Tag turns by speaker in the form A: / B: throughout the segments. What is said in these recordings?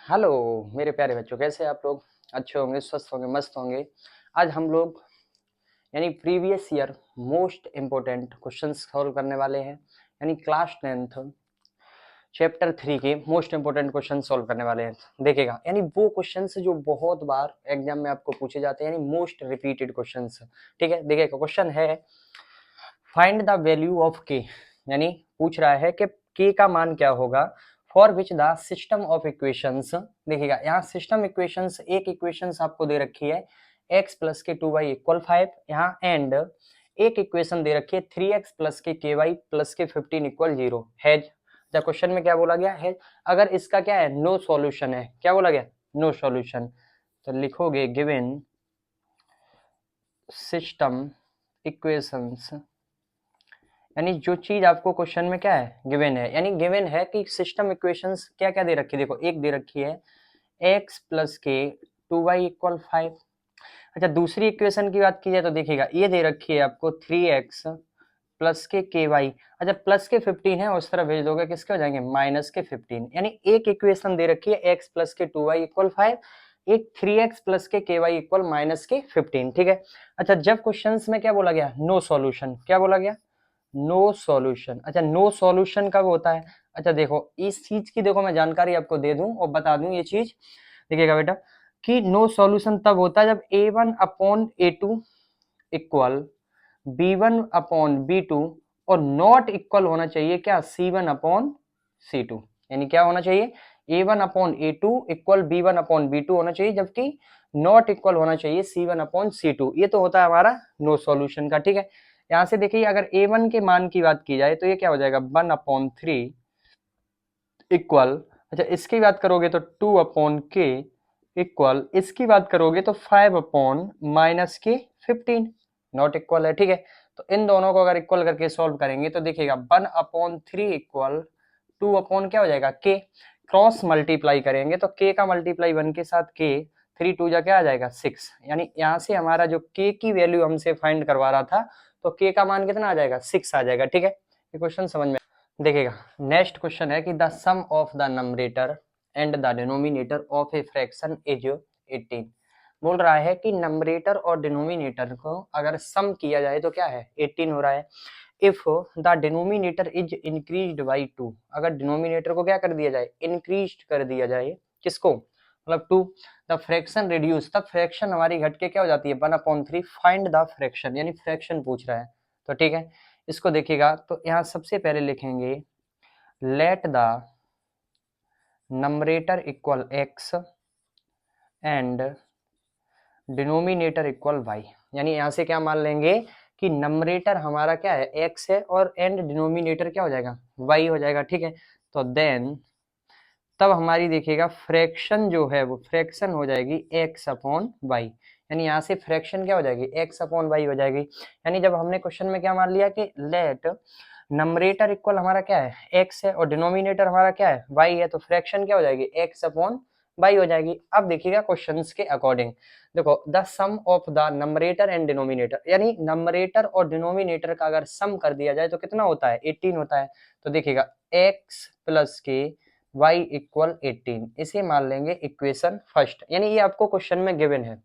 A: Hello मेरे प्यारे बच्चों, कैसे हैं आप लोग? अच्छे होंगे, स्वस्थ होंगे, मस्त होंगे। आज हम लोग यानी previous year most important questions solve करने वाले हैं। यानी क्लास 10th चैप्टर 3 के मोस्ट इम्पोर्टेंट क्वेश्चन सॉल्व करने वाले हैं। देखिएगा, यानी वो क्वेश्चंस जो बहुत बार एग्जाम में आपको पूछे जाते हैं, यानी मोस्ट रिपीटेड क्वेश्चंस। ठीक है, देखिएगा क्वेश्चन है फाइंड द वैल्यू ऑफ के। यानी पूछ रहा है कि के का मान क्या होगा for which the system of equations. देखिएगा, यहाँ सिस्टम इक्वेशंस, एक इक्वेशंस आपको दे रखी है x प्लस के 2y इक्वल 5 यहाँ, एंड एक इक्वेशन दे रखी है 3x प्लस के वाई प्लस के 15 इक्वल 0 है। जब क्वेश्चन में क्या बोला गया है, अगर इसका क्या है, नो सॉल्यूशन है। क्या बोला गया? No solution. तो लिखोगे गिवन सिस्टम इक्वेशंस, यानी जो चीज आपको क्वेश्चन में क्या है, गिवन है। यानी गिवन है कि सिस्टम इक्वेशंस क्या क्या दे रखी है। देखो, एक दे रखी है x प्लस के 2y इक्वल 5। अच्छा, दूसरी इक्वेशन की बात की जाए तो देखिएगा, ये दे रखी है आपको 3x प्लस के वाई। अच्छा, प्लस के 15 है, उस तरफ भेज दोगे किसके हो जाएंगे, माइनस के 15। यानी एक इक्वेशन दे रखी है x प्लस के 2y इक्वल 5, एक 3x प्लस के वाई इक्वल माइनस के 15। ठीक है। अच्छा, जब क्वेश्चंस में क्या बोला गया, नो सॉल्यूशन। क्या बोला गया? No solution. अच्छा, नो सॉल्यूशन कब होता है? अच्छा देखो, इस चीज की देखो मैं जानकारी आपको दे दूं और बता दूं ये चीज। देखिएगा बेटा, कि नो सॉल्यूशन तब होता है जब a1 upon a2 equal b1 upon b2 और नॉट इक्वल होना चाहिए क्या, c1 अपॉन c2। यानी क्या होना चाहिए, a1 upon a2 equal b1 upon b2 होना चाहिए, जबकि नॉट इक्वल होना चाहिए c1 अपॉन c2। ये तो होता है हमारा नो सॉल्यूशन का। ठीक है, यहाँ से देखिए, अगर a1 के मान की बात की जाए तो ये क्या हो जाएगा, 1/3 इक्वल, अच्छा इसकी बात करोगे तो 2/k इक्वल, इसकी बात करोगे तो 5/-के 15 नॉट इक्वल है। ठीक है, तो इन दोनों को अगर इक्वल करके सॉल्व करेंगे तो देखिएगा 1/3 इक्वल 2 क्या हो जाएगा, के। क्रॉस मल्टीप्लाई करेंगे तो के का मल्टीप्लाई 1 के साथ के, 3 2 जा क्या आ जाएगा 6। यानी यहाँ से हमारा जो के की वैल्यू हमसे फाइंड करवा रहा था, तो के का मान कितना आ जाएगा, 6 आ जाएगा। ठीक है, ये क्वेश्चन समझ में। देखिएगा, नेक्स्ट क्वेश्चन है कि the sum of the numerator and the denominator of a fraction is 18। बोल रहा है कि नंबरेटर और डिनोमिनेटर को अगर सम किया जाए तो क्या है, 18 हो रहा है। If the denominator is increased by 2, अगर डिनोमिनेटर को क्या कर दिया जाए, इंक्रीज कर दिया जाए, किसको, मतलब 2। द फ्रैक्शन रिड्यूस, तब फ्रैक्शन हमारी घट के क्या हो जाती है, 1/3। फाइंड द फ्रैक्शन, यानी फ्रैक्शन पूछ रहा है। तो ठीक है, इसको देखिएगा, तो यहाँ सबसे पहले लिखेंगे let the numerator equal x and denominator equal y। यानी यहाँ से क्या मान लेंगे कि नंबरेटर हमारा क्या है, x है, और एंड डिनोमिनेटर क्या हो जाएगा, y हो जाएगा। ठीक है, तो देन तब हमारी देखिएगा फ्रैक्शन जो है वो फ्रैक्शन हो जाएगी x/y। यानी यहाँ से फ्रैक्शन क्या हो जाएगी, x/y हो जाएगी। यानी जब हमने क्वेश्चन में क्या मान लिया कि लेट नंबरेटर इक्वल हमारा क्या है, x है, और डिनोमिनेटर हमारा क्या है, y है, तो फ्रैक्शन क्या हो जाएगी, x/y हो जाएगी। अब देखिएगा क्वेश्चंस के अकॉर्डिंग, देखो the sum of the numerator and denominator, यानी नंबरेटर और डिनोमिनेटर का अगर सम कर दिया जाए तो कितना होता है, 18 होता है। तो देखिएगा x प्लस के y इक्वल 18, इसे मान लेंगे इक्वेशन फर्स्ट। यानी ये आपको क्वेश्चन में गिवन है,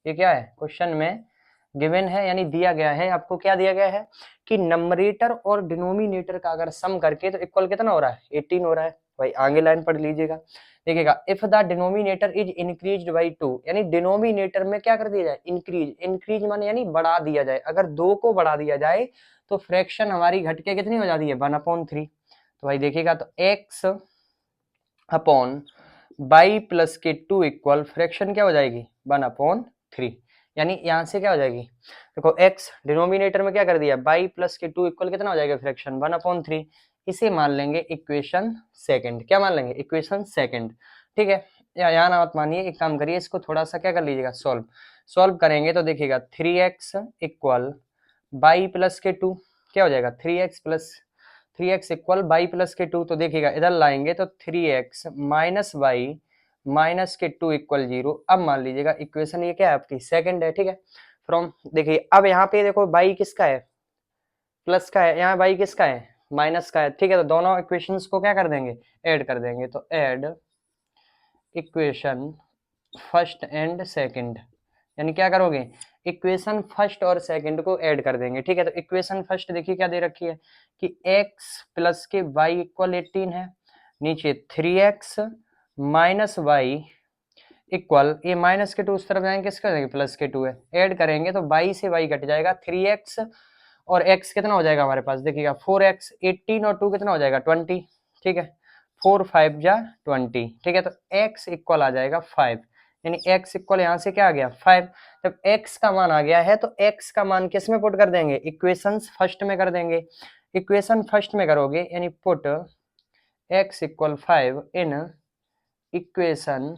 A: ये क्या है, क्वेश्चन में गिवन है, यानी दिया गया है आपको। क्या दिया गया है कि नंबरेटर और डिनोमिनेटर का अगर सम करके तो इक्वल कितना हो रहा है, 18 हो रहा है। भाई आगे लाइन पढ़ लीजिएगा, देखिएगा if the denominator is increased by 2, यानी डिनोमिनेटर में क्या कर दिया जाए, इंक्रीज। इंक्रीज माने यानी बढ़ा दिया जाए, अगर 2 को बढ़ा दिया जाए तो फ्रैक्शन हमारी घट के कितनी हो जाती है, 1/3। तो भाई देखिएगा, तो x अपॉन बाई प्लस के 2 इक्वल फ्रैक्शन क्या हो जाएगी, 1/3। यानी यहाँ से क्या हो जाएगी, देखो x डिनोमिनेटर में क्या कर दिया, बाई प्लस के 2 इक्वल कितना हो जाएगा, फ्रैक्शन 1/3। इसे मान लेंगे इक्वेशन सेकंड। क्या मान लेंगे, इक्वेशन सेकंड। ठीक है, यहाँ ना मत मानिए, एक काम करिए, इसको थोड़ा सा क्या कर लीजिएगा, सॉल्व। सॉल्व करेंगे तो देखिएगा 3x इक्वल बाई प्लस के 2 क्या हो जाएगा, 3x इक्वल बाई प्लस के 2। तो देखिएगा इधर लाएंगे तो 3x माइनस बाई माइनस के 2 इक्वल 0। अब मान लीजिएगा इक्वेशन ये क्या है, आपकी सेकंड है। ठीक है, फ्रॉम देखिए अब यहाँ पे देखो बाई किसका है, प्लस का है, यहाँ बाई किसका है, माइनस का है। ठीक है, तो दोनों इक्वेशंस को क्या कर देंगे, ऐड कर देंगे। तो add equation first and second, यानी क्या करोगे, इक्वेशन फर्स्ट और सेकंड को ऐड कर देंगे। ठीक है, तो इक्वेशन फर्स्ट देखिए क्या दे रखी है कि x प्लस के y इक्वल 18 है, नीचे 3x माइनस वाई इक्वल, ये माइनस के 2 उस तरफ जाएंगे, किसका जाएंगे, प्लस के 2 है, ऐड करेंगे तो y से y कट जाएगा, 3x और x कितना हो जाएगा हमारे पास, देखिएगा 4x, 18 और 2 कितना हो जाएगा 20। ठीक है, 4 5 जा 20। ठीक है, तो x इक्वल आ जाएगा 5, यानी x इक्वल यहाँ से क्या आ गया 5। जब x का मान आ गया है तो x का मान किस में पुट कर देंगे, इक्वेशन फर्स्ट में कर देंगे। इक्वेशन फर्स्ट में करोगे यानी put x equal 5 in equation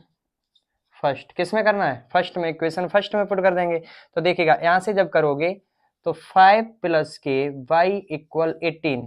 A: first, किस में करना है, फर्स्ट में, इक्वेशन फर्स्ट में पुट कर देंगे। तो देखिएगा यहाँ से जब करोगे तो 5 प्लस के y इक्वल 18,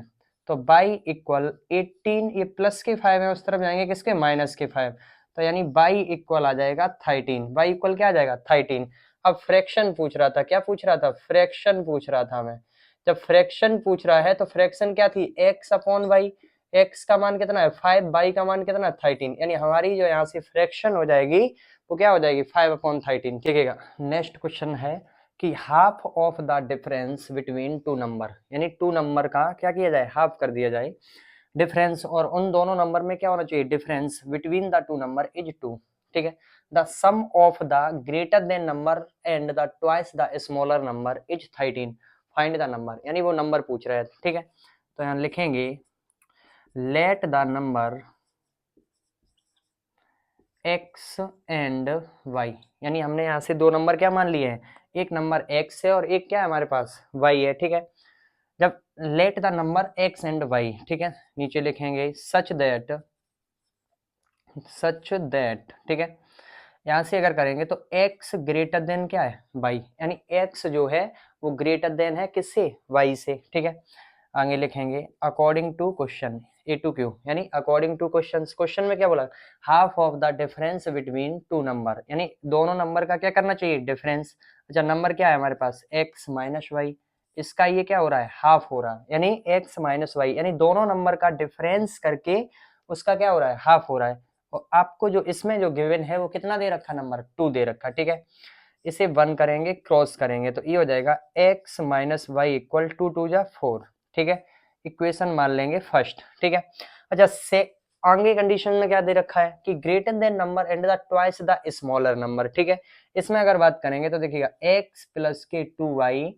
A: तो y इक्वल 18, ये प्लस के 5 है, उस तरफ जाएंगे किसके, माइनस के 5, तो यानी y इक्वल आ जाएगा 13। y इक्वल क्या आ जाएगा 13। अब फ्रैक्शन पूछ रहा था, क्या पूछ रहा था, फ्रैक्शन पूछ रहा था हमें। जब फ्रैक्शन पूछ रहा है तो फ्रैक्शन क्या थी, x अपॉन वाई, x का मान कितना है 5, y का मान कितना है 13, यानी हमारी जो यहाँ से फ्रैक्शन हो जाएगी वो क्या हो जाएगी 5/13। ठीक है, नेक्स्ट क्वेश्चन है कि half of the difference between two number, यानी टू नंबर का क्या किया जाए, हाफ कर दिया जाए डिफरेंस, और उन दोनों नंबर में क्या होना चाहिए, difference between the two number is 2। ठीक है, the sum of the greater than number and the twice the smaller number is 13, find the number, यानी वो नंबर पूछ रहे हैं। ठीक है, तो यहाँ लिखेंगे let the number x and y, यानी हमने यहाँ से दो नंबर क्या मान लिए हैं, एक नंबर x है और एक क्या है हमारे पास y है। ठीक है, जब let the number x and y, ठीक है, नीचे लिखेंगे सच दैट, ठीक है, यहाँ से अगर करेंगे तो x ग्रेटर देन क्या है y, यानी x जो है वो ग्रेटर देन है किससे, y से। ठीक है, आगे लिखेंगे according to question A to Q, यानी अकॉर्डिंग टू क्वेश्चन, क्वेश्चन में क्या बोला, half of the difference between two number, यानी दोनों नंबर का क्या करना चाहिए, डिफरेंस। अच्छा, नंबर क्या है हमारे पास x माइनस वाई, इसका ये क्या हो रहा है, हाफ हो रहा है, यानी x माइनस वाई, यानी दोनों नंबर का डिफरेंस करके उसका क्या हो रहा है, हाफ हो रहा है। और आपको जो इसमें जो गिवन है वो कितना दे रखा, नंबर 2 दे रखा। ठीक है, इसे 1 करेंगे, क्रॉस करेंगे तो ये हो जाएगा x minus y equal to 2 जा 4। ठीक है, इक्वेशन मान लेंगे फर्स्ट। ठीक है, अच्छा से आगे कंडीशन में क्या दे रखा है कि greater than number and the twice the smaller number. ठीक है, इसमें अगर बात करेंगे तो देखिएगा x प्लस के 2y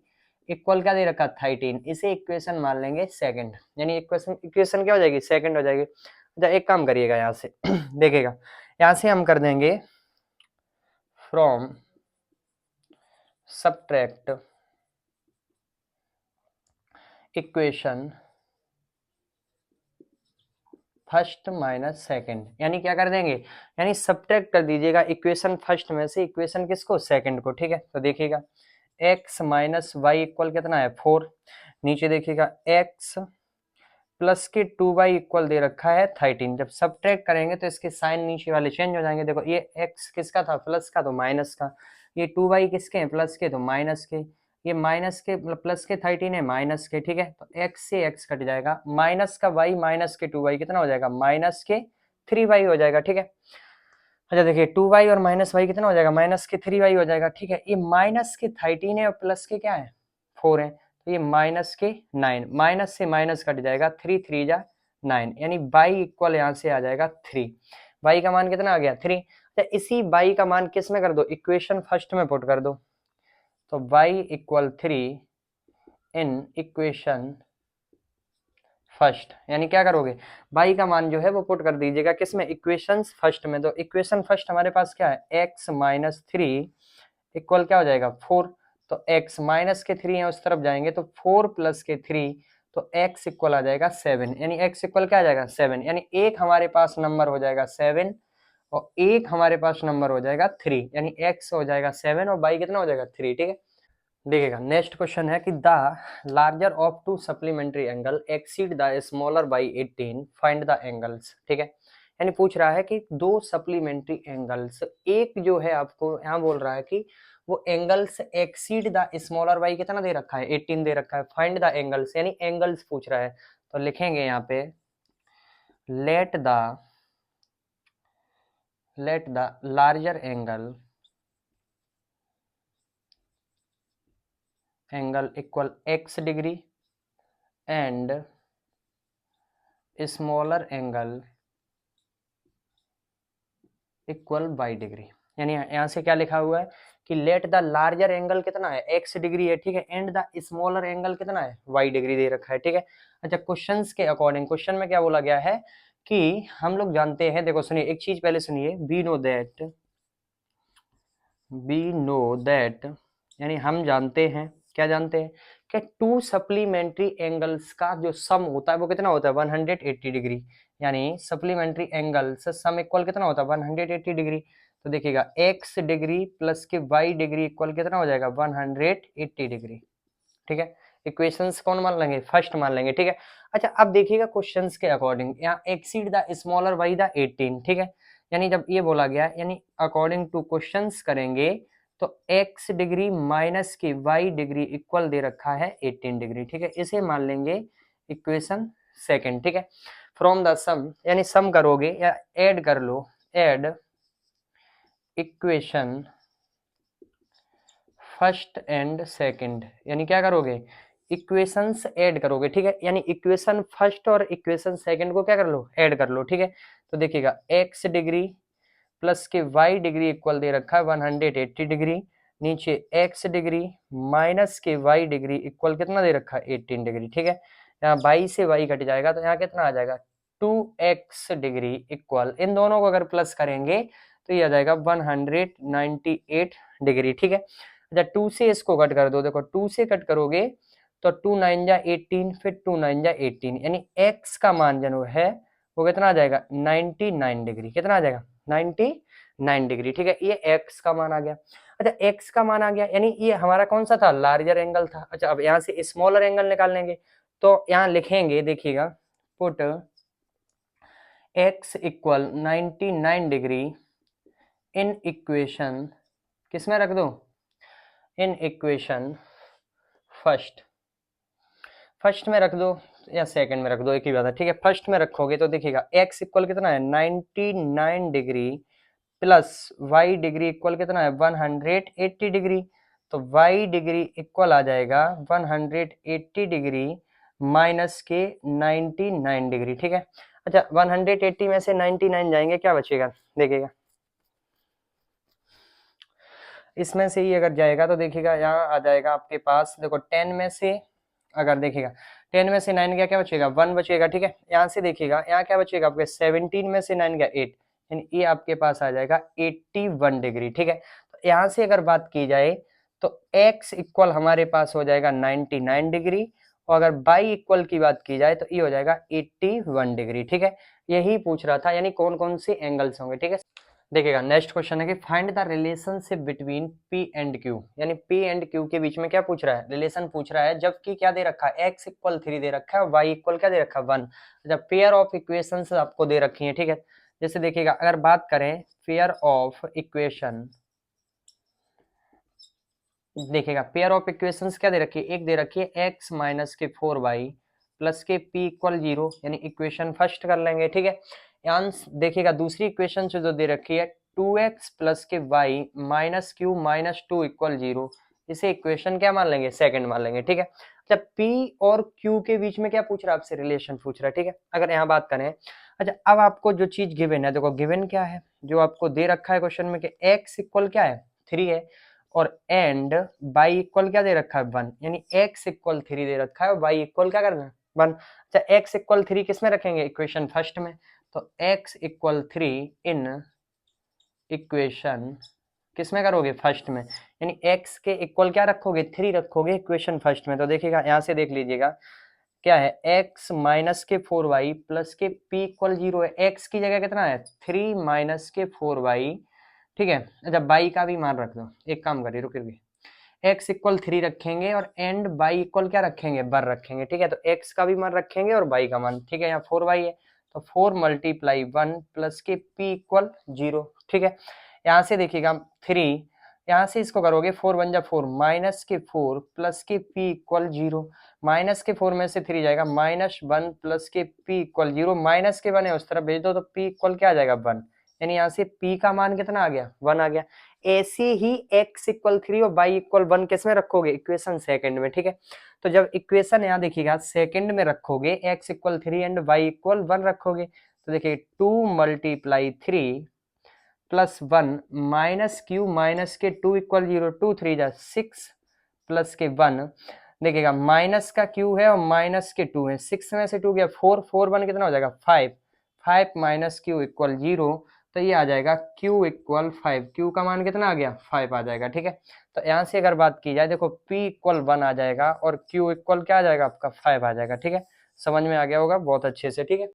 A: इक्वल क्या दे रखा 13, इसे इक्वेशन मान लेंगे सेकंड, यानी इक्वेशन क्या हो जाएगी, सेकंड हो जाएगी। अच्छा, एक काम करिएगा यहाँ से देखिएगा, यहाँ से हम कर देंगे from subtract equation first minus second, यानी क्या कर देंगे, यानी सब्ट्रैक्ट कर दीजिएगा इक्वेशन फर्स्ट में से इक्वेशन किसको, सेकंड को। ठीक है, तो देखिएगा x माइनस वाई इक्वल कितना है 4, नीचे देखिएगा x प्लस के 2y इक्वल दे रखा है 13। जब सब्ट्रैक्ट करेंगे तो इसके साइन नीचे वाले चेंज हो जाएंगे। देखो ये x किसका था, प्लस का, तो माइनस का, ये 2y किसके हैं, प्लस के, तो माइनस के, ये माइनस के प्लस के 13 है माइनस के। ठीक है, तो x से x कट जाएगा, माइनस का y माइनस के 2y कितना हो जाएगा, माइनस के 3y हो जाएगा। ठीक है, अच्छा देखिए 2y और माइनस वाई कितना हो जाएगा, माइनस के 3y हो जाएगा। ठीक है, ये माइनस के 13 है और प्लस के क्या है 4 है, तो ये माइनस के 9, माइनस से माइनस कट जाएगा, 3 3 जा 9, यानी y इक्वल यहाँ से आ जाएगा 3। y का मान कितना आ गया 3। अच्छा, इसी y का मान किस में कर दो, इक्वेशन फर्स्ट में पुट कर दो, तो y equal 3 in equation first, यानी क्या करोगे, y का मान जो है वो पुट कर दीजिएगा किसमें, इक्वेशंस फर्स्ट में। तो इक्वेशन फर्स्ट हमारे पास क्या है, x माइनस 3 इक्वल क्या हो जाएगा 4, तो x माइनस के 3 है उस तरफ जाएंगे तो 4 प्लस के 3, तो x इक्वल आ जाएगा 7, यानी x इक्वल क्या आ जाएगा 7, यानी एक हमारे पास नंबर हो जाएगा 7 और एक हमारे पास नंबर हो जाएगा 3, यानी x हो जाएगा 7 और y कितना हो जाएगा 3। ठीक है, देखिएगा नेक्स्ट क्वेश्चन है कि the larger of to supplementary angle exceed the smaller by 18, find the angles. ठीक है, यानी पूछ रहा है कि दो सप्लीमेंट्री एंगल्स, एक जो है आपको यहाँ बोल रहा है कि वो angles exceed the smaller by कितना दे रखा है 18 दे रखा है, फाइंड द एंगल्स, यानी एंगल्स पूछ रहा है। तो लिखेंगे यहाँ पे let the let the larger angle equal x degree and smaller angle equal y degree. यानी यहाँ से क्या लिखा हुआ है कि लेट द लार्जर एंगल कितना है x डिग्री है, ठीक है, एंड द स्मॉलर एंगल कितना है y डिग्री दे रखा है, ठीक है। अच्छा, क्वेश्चंस के अकॉर्डिंग क्वेश्चन में क्या बोला गया है कि हम लोग जानते हैं, देखो सुनिए एक चीज पहले सुनिए, वी नो दैट यानी हम जानते हैं, क्या जानते हैं कि टू सप्लीमेंट्री एंगल्स का जो सम होता है वो कितना होता है 180 डिग्री। यानी सप्लीमेंट्री एंगल्स सम इक्वल कितना होता है 180 डिग्री। तो देखिएगा x डिग्री प्लस के y डिग्री इक्वल कितना हो जाएगा 180 डिग्री, ठीक है। इक्वेशंस कौन मान लेंगे, फर्स्ट मान लेंगे, ठीक है। अच्छा, अब देखिएगा क्वेश्चंस के अकॉर्डिंग, यहाँ exceed the smaller by the 18, ठीक है। यानी जब ये बोला गया, यानी अकॉर्डिंग टू क्वेश्चंस करेंगे तो x डिग्री माइनस की y डिग्री इक्वल दे रखा है 18 डिग्री, ठीक है। इसे मान लेंगे इक्वेशन सेकंड, ठीक है। फ्रॉम द सम यानी सम करोगे या ऐड कर लो, add equation first and second, यानी क्या करोगे इक्वेशंस ऐड करोगे, ठीक है। यानी इक्वेशन फर्स्ट और इक्वेशन सेकंड को क्या कर लो ऐड कर लो, ठीक है। तो देखिएगा x डिग्री प्लस के y डिग्री इक्वल दे रखा है 180 डिग्री, नीचे x डिग्री माइनस के y डिग्री इक्वल कितना दे रखा है 18 डिग्री, ठीक है। यहाँ y से y कट जाएगा तो यहाँ कितना आ जाएगा 2x डिग्री इक्वल, इन दोनों को अगर प्लस करेंगे तो ये आ जाएगा 198 डिग्री, ठीक है। अच्छा, 2 से इसको कट कर दो, देखो 2 से कट करोगे तो 2 9 जा 18, फिर 2 9 जा 18, यानी x का मान जो है वो कितना आ जाएगा 99 डिग्री, कितना आ जाएगा 99 डिग्री, ठीक है। ये x का मान आ गया। अच्छा, x का मान आ गया यानी ये हमारा कौन सा था लार्जर एंगल था। अच्छा, अब यहाँ से स्मॉलर एंगल निकाल लेंगे तो यहाँ लिखेंगे, देखिएगा put x equal 99 degree in equation, किसमें रख दो इन इक्वेशन फर्स्ट में रख दो या सेकंड में रख दो, एक ही बात है, ठीक है। फर्स्ट में रखोगे तो देखिएगा x इक्वल कितना है 99 degree plus y degree equal कितना है 180 डिग्री, तो y डिग्री इक्वल आ जाएगा 180 डिग्री माइनस के 99 डिग्री, ठीक है। अच्छा, 180 में से 99 जाएंगे, क्या बचेगा देखिएगा, इसमें से ही अगर जाएगा तो देखिएगा यहाँ आ जाएगा आपके पास, देखो 10 में से अगर देखिएगा 10 में से 9 गया, क्या बचेगा 1 बचेगा, ठीक है। यहाँ से देखिएगा यहाँ क्या बचेगा आपके 17 में से 9 गया 8, यानी ये आपके पास आ जाएगा 81 डिग्री, ठीक है। तो यहाँ से अगर बात की जाए तो x इक्वल हमारे पास हो जाएगा 99 डिग्री, और अगर y इक्वल की बात की जाए तो ये हो जाएगा 81 डिग्री, ठीक है। यही पूछ रहा था, यानी कौन कौन से एंगल्स होंगे, ठीक है। देखिएगा नेक्स्ट क्वेश्चन है कि find the relationship between P and Q, यानी P एंड Q के बीच में क्या पूछ रहा है रिलेशन पूछ रहा है, जबकि क्या दे रखा है x इक्वल 3 दे रखा है, y इक्वल क्या दे रखा है 1। जब पेयर ऑफ इक्वेशंस आपको दे रखी है, ठीक है। जैसे देखिएगा अगर बात करें पेयर ऑफ इक्वेशन, देखिएगा पेयर ऑफ इक्वेशंस क्या दे रखी है, एक दे रखी है x माइनस के 4y प्लस के p इक्वल 0, यानी इक्वेशन फर्स्ट कर लेंगे, ठीक है। आंसर देखिएगा दूसरी इक्वेशन जो दे रखी है 2x प्लस के y minus Q minus 2 equal 0, इसे इक्वेशन क्या मान लेंगे सेकंड मान लेंगे, ठीक है। जब p और q के बीच में क्या पूछ रहा है आपसे रिलेशन पूछ रहा है, ठीक है। अगर यहाँ बात करें, अच्छा अब आपको जो चीज गिवन है, देखो गिवन क्या है जो आपको दे रखा है क्वेश्चन में कि x इक्वल क्या है 3 है, और एंड y इक्वल क्या दे रखा है 1, यानी x इक्वल 3 दे रखा है और y इक्वल क्या करना है 1। अच्छा, x इक्वल 3 किस में रखेंगे इक्वेशन फर्स्ट में, तो x इक्वल 3 इन इक्वेशन किस में करोगे फर्स्ट में, यानी x के इक्वल क्या रखोगे 3 रखोगे इक्वेशन फर्स्ट में। तो देखिएगा यहाँ से देख लीजिएगा क्या है x माइनस के 4y प्लस के p इक्वल 0 है, x की जगह कितना है 3 माइनस के 4y, ठीक है। अच्छा, बाई का भी मान रख दो, एक काम करिए रुकिए, x इक्वल 3 रखेंगे और एंड बाई इक्वल क्या रखेंगे बर रखेंगे, ठीक है। तो x का भी मान रखेंगे और बाई का मान, ठीक है। यहाँ 4y है तो 4 मल्टीप्लाई 1 प्लस के p इक्वल 0, ठीक है। यहाँ से देखिएगा 3, यहाँ से इसको करोगे 4 1 जा 4 माइनस के 4 प्लस के p इक्वल 0, माइनस के 4 में से 3 जाएगा माइनस 1 प्लस के p इक्वल 0, माइनस के 1 है उस तरफ भेज दो तो p इक्वल क्या आ जाएगा 1, यानी यहाँ से p का मान कितना आ गया 1 आ गया। ऐसे ही x इक्वल 3 और y इक्वल 1 किस में रखोगे इक्वेशन सेकंड में, ठीक है। तो जब इक्वेशन यहाँ देखिएगा सेकंड में रखोगे x equal 3 and y equal 1 रखोगे तो देखिए 2 multiply 3 plus 1 minus Q minus के 2 इक्वल 0, 2 3 जा 6 प्लस के 1 देखिएगा माइनस का क्यू है और माइनस के 2 है, 6 में से 2 गया 4, 4 1 कितना हो जाएगा 5, 5 माइनस क्यू इक्वल 0, तो ये आ जाएगा q इक्वल 5, q का मान कितना आ गया 5 आ जाएगा, ठीक है। तो यहाँ से अगर बात की जाए देखो p इक्वल 1 आ जाएगा और q इक्वल क्या आ जाएगा आपका 5 आ जाएगा, ठीक है। समझ में आ गया होगा बहुत अच्छे से, ठीक है।